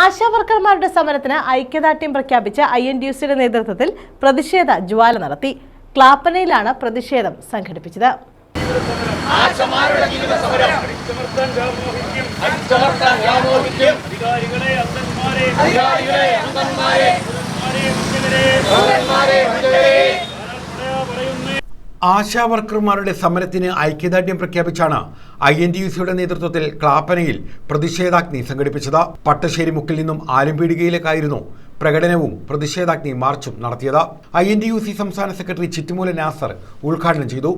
ആശാവർക്കർമാരുടെ സമരത്തിന് ഐക്യദാർഢ്യം പ്രഖ്യാപിച്ച INTUC നേതൃത്വത്തിൽ പ്രതിഷേധ ജ്വാല നടത്തി. ക്ലാപ്പനയിലാണ് പ്രതിഷേധം സംഘടിപ്പിച്ചത്. ആശാവർക്കർമാരുടെ സമരത്തിന് ഐക്യദാർഢ്യം പ്രഖ്യാപിച്ചാണ് INTUC നേതൃത്വത്തിൽ ക്ലാപ്പനയിൽ പ്രതിഷേധാഗ്നി സംഘടിപ്പിച്ചത്. പട്ടശ്ശേരി മുക്കിൽ നിന്നും ആലമ്പീടികയിലേക്കായിരുന്നു പ്രകടനവും പ്രതിഷേധാഗ്നി മാർച്ചും നടത്തിയത്. INTUC സംസ്ഥാന സെക്രട്ടറി ചിറ്റുമൂല നാസർ ഉദ്ഘാടനം ചെയ്തു.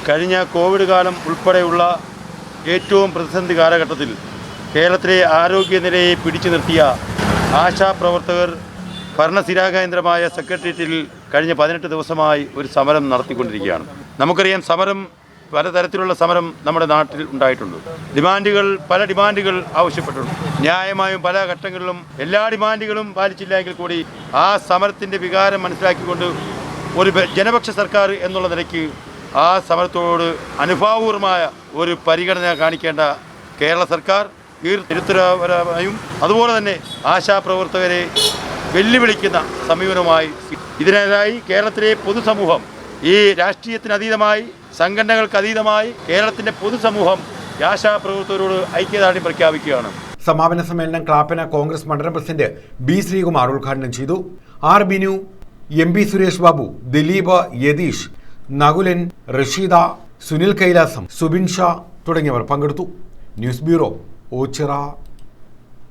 കഴിഞ്ഞ കോവിഡ് കാലം ഉൾപ്പെടെയുള്ള ഏറ്റവും പ്രതിസന്ധി കാലഘട്ടത്തിൽ കേരളത്തിലെ ആരോഗ്യനിലയെ പിടിച്ചു നിർത്തിയ ആശാപ്രവർത്തകർ ഭരണസിരാകേന്ദ്രമായ സെക്രട്ടേറിയറ്റിൽ കഴിഞ്ഞ 18 ദിവസമായി ഒരു സമരം നടത്തിക്കൊണ്ടിരിക്കുകയാണ്. നമുക്കറിയാം, പലതരത്തിലുള്ള സമരം നമ്മുടെ നാട്ടിൽ ഉണ്ടായിട്ടുണ്ട്. പല ഡിമാൻഡുകൾ ആവശ്യപ്പെട്ടിട്ടുണ്ട്. ന്യായമായും പല ഘട്ടങ്ങളിലും എല്ലാ ഡിമാൻഡുകളും പാലിച്ചില്ലെങ്കിൽ കൂടി ആ സമരത്തിൻ്റെ വികാരം മനസ്സിലാക്കിക്കൊണ്ട് ഒരു ജനപക്ഷ സർക്കാർ എന്നുള്ള നിലയ്ക്ക് ആ സമരത്തോട് അനുഭാവപൂർവമായ ഒരു പരിഗണന കാണിക്കേണ്ട കേരള സർക്കാർ നിരുത്തരപരമായും അതുപോലെ തന്നെ ആശാപ്രവർത്തകരെ വെല്ലുവിളിക്കുന്ന സമീപനമായി ഇതിനായി കേരളത്തിലെ പൊതുസമൂഹം, ഈ രാഷ്ട്രീയത്തിനതീതമായി സംഘടനകൾക്ക് അതീതമായി കേരളത്തിൻ്റെ പൊതുസമൂഹം ആശാപ്രവർത്തകരോട് ഐക്യദാർഢ്യം പ്രഖ്യാപിക്കുകയാണ്. സമാപന സമ്മേളനം ക്ലാപ്പന കോൺഗ്രസ് മണ്ഡലം പ്രസിഡന്റ് B. ശ്രീകുമാർ ഉദ്ഘാടനം ചെയ്തു. R. ബിനു, MP സുരേഷ് ബാബു, ദിലീപ്, യതീഷ്, നകുലൻ, റഷീദ, സുനിൽ കൈലാസം, സുബിൻ ഷാ തുടങ്ങിയവർ പങ്കെടുത്തു. News bureau, Ochira.